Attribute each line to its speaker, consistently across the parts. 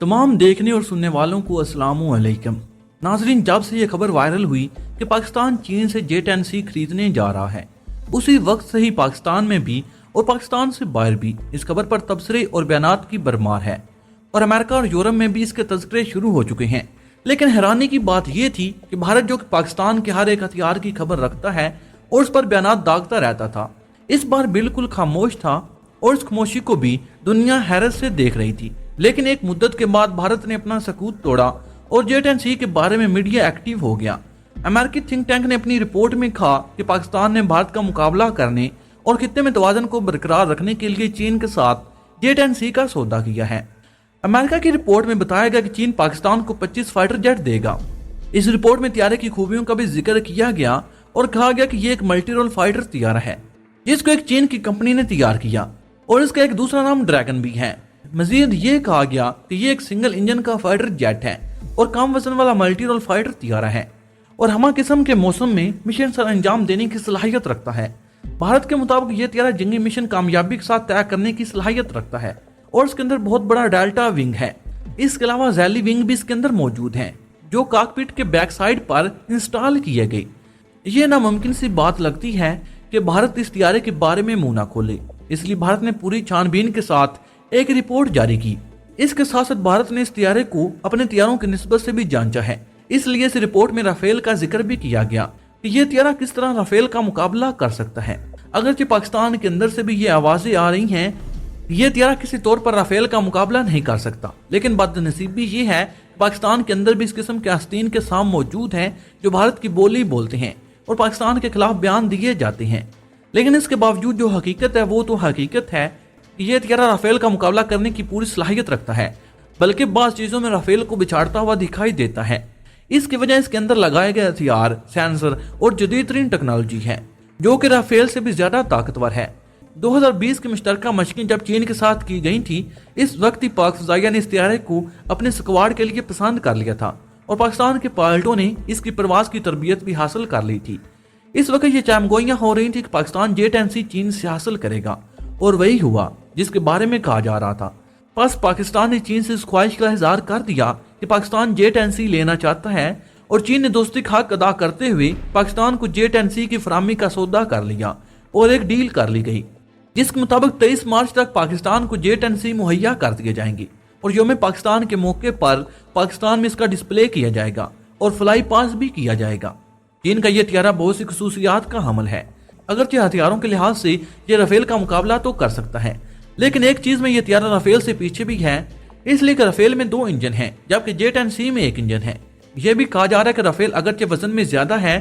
Speaker 1: तमाम देखने और सुनने वालों को अस्सलाम वालेकुम। नाजरीन, जब से ये खबर वायरल हुई कि पाकिस्तान चीन से J-10C खरीदने जा रहा है, उसी वक्त से ही पाकिस्तान में भी और पाकिस्तान से बाहर भी इस खबर पर तबसरे और बयानात की भरमार है और अमेरिका और यूरोप में भी इसके तज़किरे शुरू हो चुके हैं। लेकिन हैरानी की बात यह थी कि भारत, जो कि पाकिस्तान के हर एक हथियार की खबर रखता है और उस पर बयानात दागता रहता था, इस बार बिल्कुल खामोश था और इस खामोशी को भी दुनिया हैरत से देख रही थी। लेकिन एक मुद्दत के बाद भारत ने अपना सकूत तोड़ा और J-10C के बारे में मीडिया एक्टिव हो गया। अमेरिकी थिंक टैंक ने अपनी रिपोर्ट में कहा कि पाकिस्तान ने भारत का मुकाबला करने और खित्ते में तवाज़ुन को बरकरार रखने के लिए चीन के साथ J-10C का सौदा किया है। अमेरिका की रिपोर्ट में बताया गया कि चीन पाकिस्तान को 25 फाइटर जेट देगा। इस रिपोर्ट में तैयारे की खूबियों का भी जिक्र किया गया और कहा गया कि ये एक मल्टी रोल फाइटर तैयारा है जिसको एक चीन की कंपनी ने तैयार किया और इसका एक दूसरा नाम ड्रैगन भी है। मजीद ये कहा गया कि ये एक सिंगल इंजन का फाइटर जेट है और कम वजन वाला मल्टी रोल फाइटर तैयारा है और हमा किस्म के मौसम में मिशन सर अंजाम देने की सलाहियत रखता है। भारत के मुताबिक ये तैयारा जंगी मिशन कामयाबी के साथ तय करने की सलाहियत रखता है और इसके अंदर बहुत बड़ा डेल्टा विंग है। इसके अलावा जैली विंग भी इसके अंदर मौजूद है जो कॉकपिट के बैक साइड पर इंस्टॉल किए गए। ये नामुमकिन सी बात लगती है कि भारत इस तैयारे के बारे में मुंह ना खोले, इसलिए भारत ने पूरी छानबीन के साथ एक रिपोर्ट जारी की। इसके साथ साथ भारत ने इस तैयारे को अपने तैयारों की निस्बत से भी जांचा है, इसलिए इस रिपोर्ट में राफेल का जिक्र भी किया गया कि यह तैयारा किस तरह राफेल का मुकाबला कर सकता है। अगरचे पाकिस्तान के अंदर से भी ये आवाजें आ रही हैं ये तैयारा किसी तौर पर राफेल का मुकाबला नहीं कर सकता, लेकिन बदनसीबी ये है पाकिस्तान के अंदर भी इस किस्म के आस्तीन के साम मौजूद हैं जो भारत की बोली बोलते हैं और पाकिस्तान के खिलाफ बयान दिए जाते हैं। लेकिन इसके बावजूद जो हकीकत है वो तो हकीकत है कि यह तैयारा राफेल का मुकाबला करने की पूरी सलाहियत रखता है, बल्कि बाज़ चीज़ों में राफेल को बिछाड़ता हुआ दिखाई देता है। इसकी वजह इसके अंदर लगाए गए हथियार, सेंसर और जदीद तरीन टेक्नोलॉजी है जो कि राफेल से भी ज्यादा ताकतवर है। 2020 की मुश्तरका मशकें जब चीन के साथ की गई थी, इस वक्त ही पाक फ़ज़ाइया ने इस तैयारे को अपने स्क्वाड के लिए पसंद कर लिया था और पाकिस्तान के पायलटों ने इसकी परवाज की तरबियत भी हासिल कर ली थी। इस वक्त ये चामगोइयां हो रही थी कि पाकिस्तान J-10C चीन से हासिल करेगा और वही हुआ जिसके बारे में कहा जा रहा था। बस पाकिस्तान ने चीन से इस ख्वाहिश का इजहार कर दिया कि पाकिस्तान J-10C लेना चाहता है और चीन ने दोस्ती का हक अदा करते हुए पाकिस्तान को J-10C की फराहमी का सौदा कर लिया और एक डील कर ली गई जिसके मुताबिक 23 मार्च तक पाकिस्तान को J-10C मुहैया कर दिए जाएंगे और यौम पाकिस्तान के मौके पर पाकिस्तान में इसका डिस्प्ले किया जाएगा और फ्लाई पास भी किया जाएगा। चीन का यह तैयारा बहुत सी खसूसियात का हमल है। अगरचे हथियारों के लिहाज से ये राफेल का मुकाबला तो कर सकता है, लेकिन एक चीज में ये तैयारा राफेल से पीछे भी है, इसलिए कि राफेल में 2 इंजन हैं जबकि J-10C में 1 इंजन है। यह भी कहा जा रहा है कि राफेल अगरचे वजन में ज्यादा है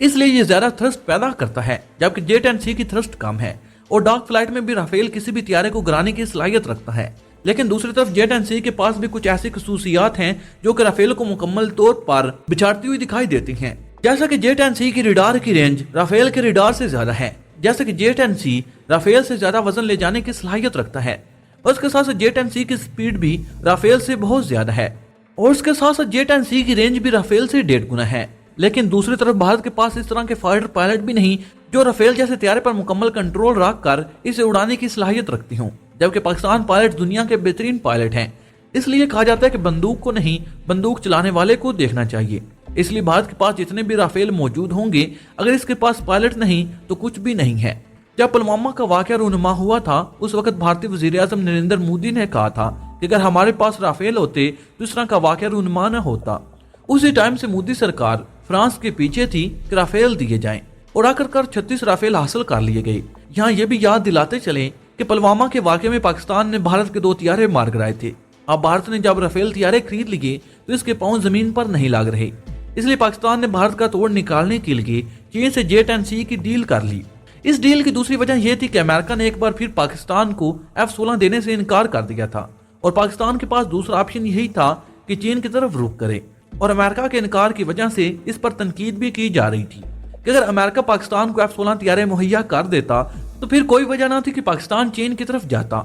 Speaker 1: इसलिए ये ज्यादा थ्रस्ट पैदा करता है जबकि J-10C की थ्रस्ट कम है और डार्क फ्लाइट में भी राफेल किसी भी तैयारे को गिराने की सलाहियत रखता है। लेकिन दूसरी तरफ J-10C के पास भी कुछ ऐसी खसूसियात हैं जो कि राफेल को मुकम्मल तौर पर बिछाड़ती हुई दिखाई देती हैं। जैसा कि J-10C की रिडार की रेंज राफेल के रिडार से ज्यादा है, जैसे कि J-10C राफेल से ज्यादा वजन ले जाने की सलाहियत रखता है और उसके साथ साथ J-10C की स्पीड भी राफेल से बहुत ज्यादा है और उसके साथ साथ J-10C की रेंज भी राफेल से 1.5 गुना है। लेकिन दूसरी तरफ भारत के पास इस तरह के फाइटर पायलट भी नहीं जो राफेल जैसे तैयारे पर मुकम्मल कंट्रोल रख कर इसे उड़ाने की सलाहियत रखती हूँ, जबकि पाकिस्तान पायलट दुनिया के बेहतरीन पायलट हैं। इसलिए कहा जाता है कि बंदूक को नहीं, बंदूक चलाने वाले को देखना चाहिए। इसलिए भारत के पास जितने भी राफेल मौजूद होंगे, अगर इसके पास पायलट नहीं तो कुछ भी नहीं है। जब पुलवामा का वाकया रूनुमा हुआ था, उस वक्त भारतीय वजीर आज़म नरेंद्र मोदी ने कहा था कि अगर हमारे पास राफेल होते तो इस तरह का वाकया रूनुमा न होता। उसी टाइम से मोदी सरकार फ्रांस के पीछे थी कि राफेल दिए जाएं और आखिरकार 36 राफेल हासिल कर लिए गए। यहाँ ये भी याद दिलाते चले कि पुलवामा के वाकये में पाकिस्तान ने भारत के 2 तैयारे मार गिराए थे। अब भारत ने जब राफेल तैयारे खरीद लिए तो इसके पांव जमीन पर नहीं लग रहे, इसलिए पाकिस्तान ने भारत का तोड़ निकालने के लिए चीन से J-10C की डील कर ली। इस डील की दूसरी वजह यह थी कि अमेरिका ने एक बार फिर पाकिस्तान को F-16 देने से इनकार कर दिया था और पाकिस्तान के पास दूसरा ऑप्शन यही था कि चीन की तरफ रुख करे और अमेरिका के इनकार की वजह से इस पर तनकीद भी की जा रही थी कि अगर अमेरिका पाकिस्तान को F-16 तैयारे मुहैया कर देता तो फिर कोई वजह ना थी कि पाकिस्तान चीन की तरफ जाता।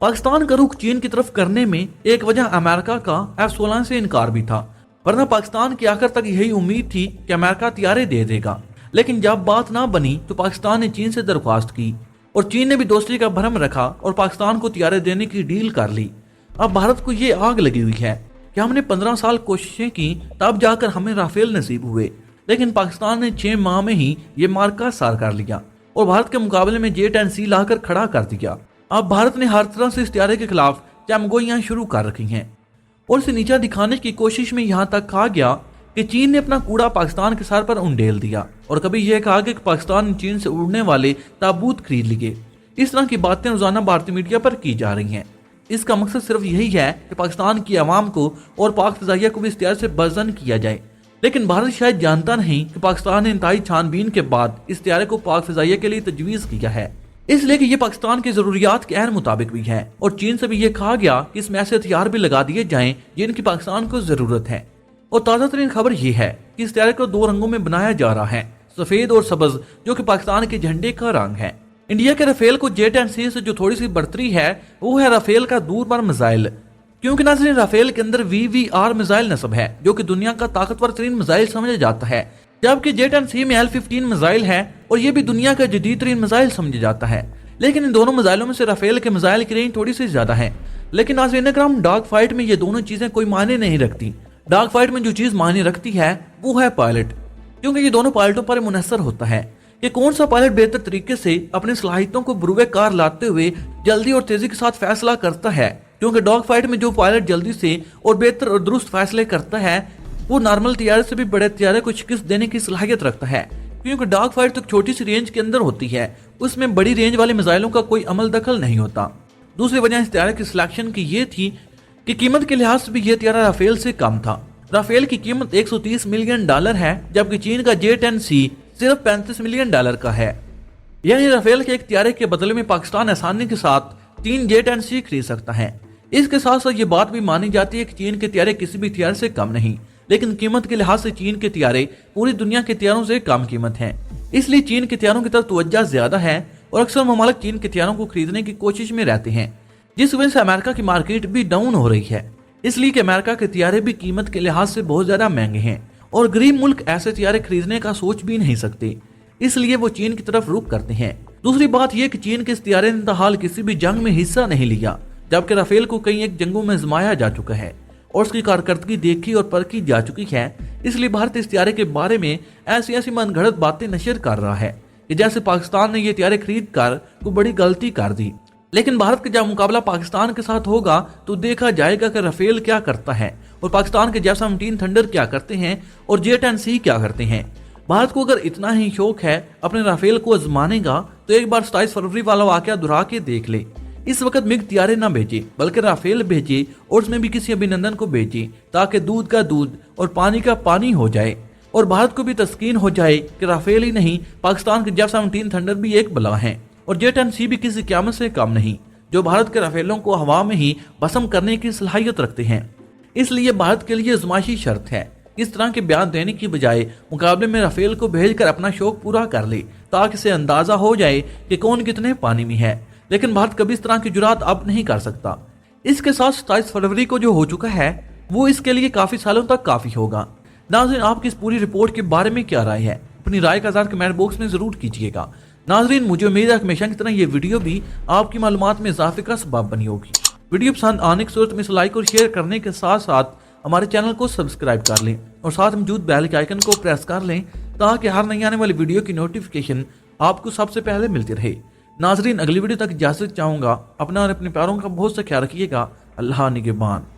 Speaker 1: पाकिस्तान का रुख चीन की तरफ करने में एक वजह अमेरिका का F-16 से इनकार भी था, वरना पाकिस्तान की आखिर तक यही उम्मीद थी कि अमेरिका तैयारे दे देगा। लेकिन जब बात ना बनी तो पाकिस्तान ने चीन से दरख्वास्त की और चीन ने भी दोस्ती का भरम रखा और पाकिस्तान को तैयारे देने की डील कर ली। اب بھارت کو یہ آگ لگی ہوئی ہے کہ ہم نے 15 سال کوششیں کی تب جا کر ہمیں رافیل نصیب ہوئے، لیکن پاکستان نے 6 ماہ میں ہی یہ مارکا سار کر لیا اور بھارت کے مقابلے میں J-10C لا کر کھڑا کر دیا۔ اب بھارت نے ہر طرح سے اس طیارے کے خلاف چمگوئیاں شروع کر رکھی ہیں اور اسے نیچا دکھانے کی کوشش میں یہاں تک کہا گیا کہ چین نے اپنا کوڑا پاکستان کے سر پر انڈیل دیا، اور کبھی یہ کہا کہ پاکستان نے چین سے اڑنے والے تابوت خرید لیے۔ اس طرح کی باتیں روزانہ بھارتی میڈیا پر کی جا رہی ہیں۔ اس کا مقصد صرف یہی ہے کہ پاکستان کی عوام کو اور پاک فضائیہ کو بھی اس طیارے سے برزن کیا جائے، لیکن بھارت شاید جانتا نہیں کہ پاکستان نے انتہائی چھان بین کے بعد اس طیارے کو پاک فضائیہ کے لیے تجویز کیا ہے، اس لیے کہ یہ پاکستان کی ضروریات کے عین مطابق بھی ہے، اور چین سے بھی یہ کہا گیا کہ اس میں ایسے ہتھیار بھی لگا دیے جائیں جن کی پاکستان کو ضرورت ہے۔ اور تازہ ترین خبر یہ ہے کہ اس طیارے کو 2 رنگوں میں بنایا جا رہا ہے، سفید اور سبز، جو کہ پاکستان کے جھنڈے کا رنگ ہے۔ انڈیا کے رافیل کو J-10C سے جو تھوڑی سی برتری ہے وہ ہے رافیل کا دور بر میزائل، کیونکہ ناظرین رافیل کے اندر VVR میزائل نصب ہے جو کہ دنیا کا طاقتور ترین میزائل سمجھا جاتا ہے، جبکہ J-10C میں L-15 میزائل ہے اور یہ بھی دنیا کا جدید ترین میزائل سمجھا جاتا ہے۔ لیکن ان دونوں میزائلوں میں سے رافیل کے میزائل کی رینج تھوڑی سی زیادہ ہے، لیکن ناظرین اکرام ڈاگ فائٹ میں یہ دونوں چیزیں کوئی معنی نہیں رکھتی۔ ڈاگ فائٹ میں جو چیز معنی رکھتی ہے وہ ہے پائلٹ، کیونکہ یہ دونوں پائلٹوں پر منحصر ہوتا ہے کہ کون سا پائلٹ بہتر طریقے سے اپنی صلاحیتوں کو بروئے کار لاتے ہوئے جلدی اور تیزی کے ساتھ فیصلہ کرتا ہے، کیونکہ ڈاگ فائٹ میں جو پائلٹ جلدی سے اور بہتر اور درست فیصلے کرتا ہے وہ نارمل طیارے سے بھی بڑے طیارے کو شکست دینے کی صلاحیت رکھتا ہے، کیونکہ ڈاگ فائٹ تک چھوٹی سی رینج کے اندر ہوتی ہے، اس میں بڑی رینج والے میزائلوں کا کوئی عمل دخل نہیں ہوتا۔ دوسری وجہ اس طیارے کی سلیکشن کی یہ تھی کہ قیمت کے لحاظ سے بھی یہ طیارہ رافیل سے کم تھا۔ رافیل کی قیمت $130 ملین ہے، جبکہ چین کا J-10C صرف $35 ملین کا ہے، یعنی رافیل کے ایک طیارے کے بدلے میں پاکستان آسانی کے ساتھ 3 J-10C خرید سکتا ہے۔ اس کے ساتھ ساتھ یہ بات بھی مانی جاتی ہے کہ چین کے طیارے کسی بھی طیارے سے کم نہیں، لیکن قیمت کے لحاظ سے چین کے طیارے پوری دنیا کے طیاروں سے کم قیمت ہیں، اس لیے چین کے طیاروں کی طرف توجہ زیادہ ہے اور اکثر ممالک چین کے طیاروں کو خریدنے کی کوشش میں رہتے ہیں، جس وجہ سے امریکہ کی مارکیٹ بھی ڈاؤن ہو رہی ہے، اس لیے کہ امریکہ کے طیارے بھی قیمت کے لحاظ سے بہت زیادہ مہنگے ہیں اور غریب ملک ایسے طیارے خریدنے کا سوچ بھی نہیں سکتے، اس لیے وہ چین کی طرف رخ کرتے ہیں۔ دوسری بات یہ کہ چین کے اس طیارے نے تاحال کسی بھی جنگ میں حصہ نہیں لیا، جبکہ رافیل کو کئی ایک جنگوں میں آزمایا جا چکا ہے اور اس کی کارکردگی دیکھی اور پرکھی جا چکی ہے، اس لیے بھارت اس طیارے کے بارے میں ایسی من گھڑت باتیں نشر کر رہا ہے کہ جیسے پاکستان نے یہ طیارے خرید کر کوئی بڑی غلطی کر دی، لیکن بھارت کا جب مقابلہ پاکستان کے ساتھ ہوگا تو دیکھا جائے گا کہ رافیل کیا کرتا ہے اور پاکستان کے J-17 تھنڈر کیا کرتے ہیں اور J-10C کیا کرتے ہیں۔ بھارت کو اگر اتنا ہی شوق ہے اپنے رافیل کو آزمانے گا تو ایک بار 27 فروری والا واقعہ دہرا کے دیکھ لے۔ اس وقت مگ طیارے نہ بھیجے بلکہ رافیل بھیجے اور اس میں بھی کسی ابھینندن کو بھیجے تاکہ دودھ کا دودھ اور پانی کا پانی ہو جائے اور بھارت کو بھی تسکین ہو جائے کہ رافیل ہی نہیں پاکستان کے J-17 تھنڈر بھی ایک بلا ہیں اور J-10C بھی کسی قیامت سے کم نہیں، جو بھارت کے رافیلوں کو ہوا میں ہی بسم کرنے کی صلاحیت رکھتے ہیں۔ اس لیے بھارت کے لیے ازمائشی شرط ہے اس طرح کے بیان دینے کی بجائے مقابلے میں رافیل کو بھیج کر اپنا شوق پورا کر لے تاکہ اسے اندازہ ہو جائے کہ کون کتنے پانی میں ہے، لیکن بھارت کبھی اس طرح کی جرات اب نہیں کر سکتا۔ اس کے ساتھ 27 فروری کو جو ہو چکا ہے وہ اس کے لیے کافی سالوں تک کافی ہوگا۔ ناظرین آپ کی اس پوری رپورٹ کے بارے میں کیا رائے ہے؟ اپنی رائے کا اظہار کمنٹ باکس میں ضرور کیجیے گا۔ ناظرین مجھے امید ہے کہ ہمیشہ کی طرح یہ ویڈیو بھی آپ کی معلومات میں اضافے کا سبب بنی ہوگی۔ ویڈیو پسند آنے کی صورت میں اسے لائک اور شیئر کرنے کے ساتھ ساتھ ہمارے چینل کو سبسکرائب کر لیں اور ساتھ موجود بیل کے آئیکن کو پریس کر لیں تاکہ ہر نئی آنے والی ویڈیو کی نوٹیفیکیشن آپ کو سب سے پہلے ملتی رہے۔ ناظرین اگلی ویڈیو تک اجازت چاہوں گا، اپنا اور اپنے پیاروں کا بہت سا خیال رکھیے گا۔ اللہ نگہبان۔